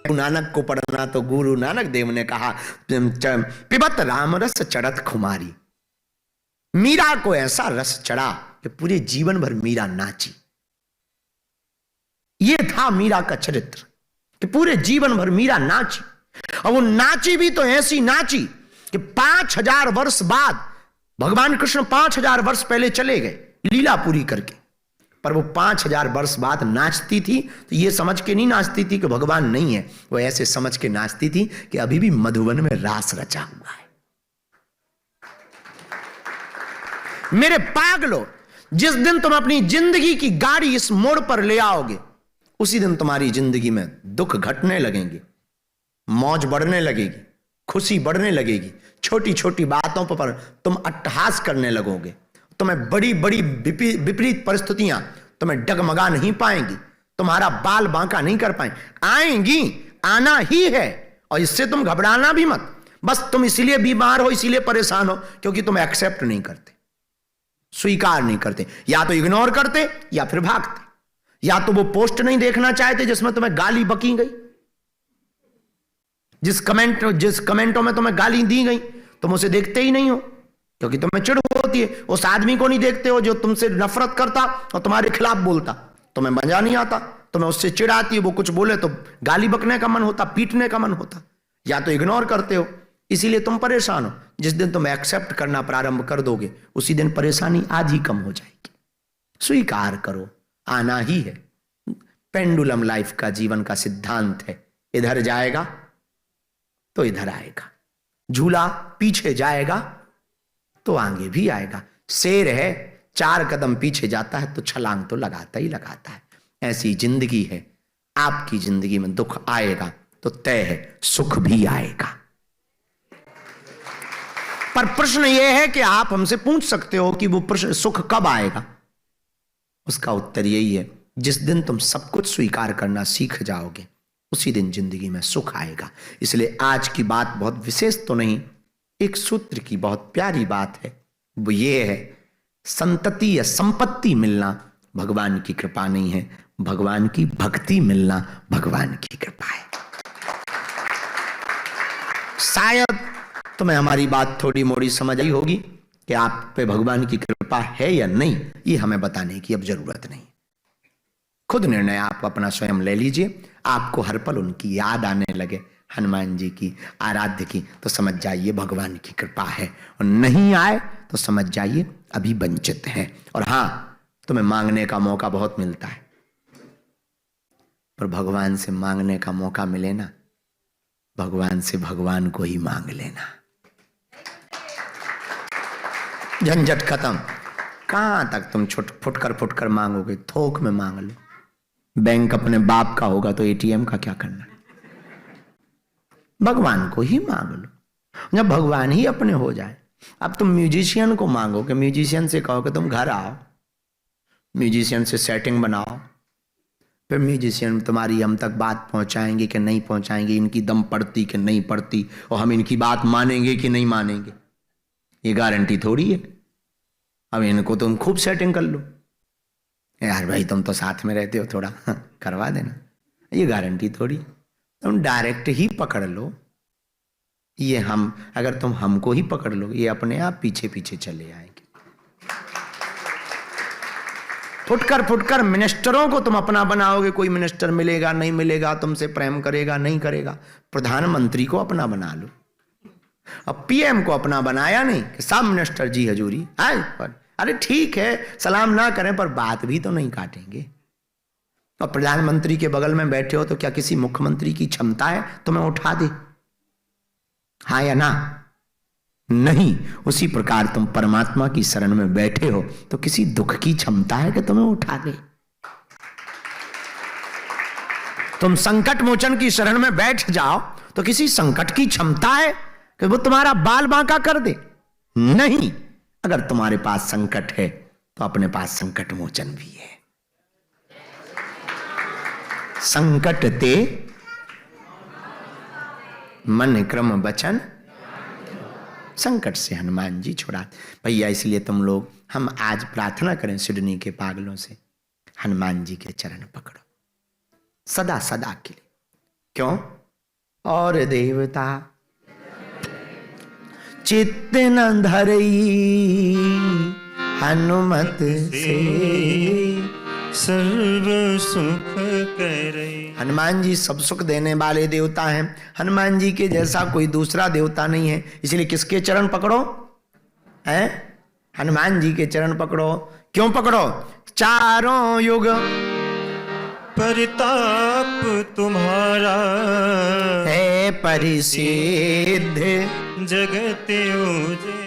नानक को पढ़ना तो गुरु नानक देव ने कहा पिबत राम रस चढ़त खुमारी। मीरा को ऐसा रस चढ़ा कि पूरे जीवन भर मीरा नाची। ये था मीरा का चरित्र कि पूरे जीवन भर मीरा नाची, और वो नाची भी तो ऐसी नाची कि 5000 वर्ष बाद भगवान कृष्ण 5000 वर्ष पहले चले गए लीला पूरी करके, पर वो 5000 वर्ष बाद नाचती थी तो ये समझ के नहीं नाचती थी कि भगवान नहीं है, वो ऐसे समझ के नाचती थी कि अभी भी मधुवन में रास रचा हुआ है। मेरे पागलो, जिस दिन तुम अपनी जिंदगी की गाड़ी इस मोड़ पर ले आओगे, उसी दिन तुम्हारी जिंदगी में दुख घटने लगेंगे, मौज बढ़ने लगेगी, खुशी बढ़ने लगेगी। छोटी छोटी बातों पर तुम अट्टहास करने लगोगे। तुम्हें बड़ी बड़ी विपरीत परिस्थितियां तुम्हें डगमगा नहीं पाएंगी, तुम्हारा बाल बांका नहीं कर पाएंगे, आएंगी, आना ही है। और इससे तुम घबराना भी मत। बस तुम इसीलिए बीमार हो, इसीलिए परेशान हो क्योंकि तुम एक्सेप्ट नहीं करते, स्वीकार नहीं करते। या तो इग्नोर करते या फिर भागते, या तो वो पोस्ट नहीं देखना चाहते जिसमें तुम्हें गाली बकी गई, जिस कमेंटों में तुम्हें गाली दी गई तुम उसे देखते ही नहीं हो क्योंकि तुम्हें चिढ़ होती है। उस आदमी को नहीं देखते हो जो तुमसे नफरत करता और तुम्हारे खिलाफ बोलता, तुम्हें मजा नहीं आता, तुम्हें उससे चिढ़ आती है, वो कुछ बोले तो गाली बकने का मन होता, पीटने का मन होता। या तो इग्नोर करते हो, इसीलिए तुम परेशान हो। जिस दिन तुम एक्सेप्ट करना प्रारंभ कर दोगे उसी दिन परेशानी आज ही कम हो जाएगी। स्वीकार करो, आना ही है। पेंडुलम लाइफ का, जीवन का सिद्धांत है, इधर जाएगा तो इधर आएगा, झूला पीछे जाएगा तो आगे भी आएगा। शेर है, 4 कदम पीछे जाता है तो छलांग तो लगाता ही लगाता है। ऐसी जिंदगी है। आपकी जिंदगी में दुख आएगा तो तय है सुख भी आएगा। पर प्रश्न यह है कि आप हमसे पूछ सकते हो कि वो प्रश्न सुख कब आएगा। उसका उत्तर यही है, जिस दिन तुम सब कुछ स्वीकार करना सीख जाओगे उसी दिन जिंदगी में सुख आएगा। इसलिए आज की बात बहुत विशेष तो नहीं, एक सूत्र की बहुत प्यारी बात है। वो ये है, संतति या संपत्ति मिलना भगवान की कृपा नहीं है, भगवान की भक्ति मिलना भगवान की कृपा है। शायद तुम्हें हमारी बात थोड़ी मोड़ी समझ आई होगी कि आप पे भगवान की कृपा है या नहीं, ये हमें बताने की अब जरूरत नहीं। खुद निर्णय आप अपना स्वयं ले लीजिए। आपको हर पल उनकी याद आने लगे, हनुमान जी की, आराध्य की, तो समझ जाइए भगवान की कृपा है, और नहीं आए तो समझ जाइए अभी वंचित है। और हां, तुम्हें मांगने का मौका बहुत मिलता है, पर भगवान से मांगने का मौका मिले ना, भगवान से भगवान को ही मांग लेना, झंझट खत्म। कहां तक तुम फुटकर मांगोगे? थोक में मांग लो। बैंक अपने बाप का होगा तो एटीएम का क्या करना? भगवान को ही मांग लो। जब भगवान ही अपने हो जाए, अब तुम म्यूजिशियन को मांगो कि म्यूजिशियन से कहो कि तुम घर आओ, म्यूजिशियन से सेटिंग बनाओ, फिर म्यूजिशियन तुम्हारी हम तक बात पहुंचाएंगे कि नहीं पहुंचाएंगे, इनकी दम पड़ती कि नहीं पड़ती, और हम इनकी बात मानेंगे कि नहीं मानेंगे, ये गारंटी थोड़ी है। अब इनको तुम खूब सेटिंग कर लो, यार भाई तुम तो साथ में रहते हो, थोड़ा करवा देना, ये गारंटी थोड़ी। तुम डायरेक्ट ही पकड़ लो, ये हम, अगर तुम हमको ही पकड़ लो, ये अपने आप पीछे पीछे चले आएंगे। फुटकर मिनिस्टरों को तुम अपना बनाओगे, कोई मिनिस्टर मिलेगा नहीं मिलेगा, तुमसे प्रेम करेगा नहीं करेगा। प्रधानमंत्री को अपना बना लो। अब पीएम को अपना बनाया नहीं कि सब मिनिस्टर जी हजूरी आए, पर अरे ठीक है सलाम ना करें पर बात भी तो नहीं काटेंगे। और प्रधानमंत्री के बगल में बैठे हो तो क्या किसी मुख्यमंत्री की क्षमता है तुम्हें उठा दे? हाँ या ना? नहीं। उसी प्रकार तुम परमात्मा की शरण में बैठे हो तो किसी दुख की क्षमता है कि तुम्हें उठा दे? तुम संकट मोचन की शरण में बैठ जाओ तो किसी संकट की क्षमता है कि वो तुम्हारा बाल बांका कर दे? नहीं। अगर तुम्हारे पास संकट है तो अपने पास संकट मोचन भी है। संकट ते मन क्रम वचन, संकट से हनुमान जी छुड़ा। भैया इसलिए तुम लोग, हम आज प्रार्थना करें सिडनी के पागलों से, हनुमान जी के चरण पकड़ो सदा सदा के लिए। क्यों? और देवता चित्त न धरई हनुमत से सर्व सुख करे। हनुमान जी सब सुख देने वाले देवता हैं। हनुमान जी के जैसा कोई दूसरा देवता नहीं है। इसलिए किसके चरण पकड़ो? हैं? हनुमान जी के चरण पकड़ो। क्यों पकड़ो? चारों युग परिताप तुम्हारा है परिसिद्ध जगत उजियारा।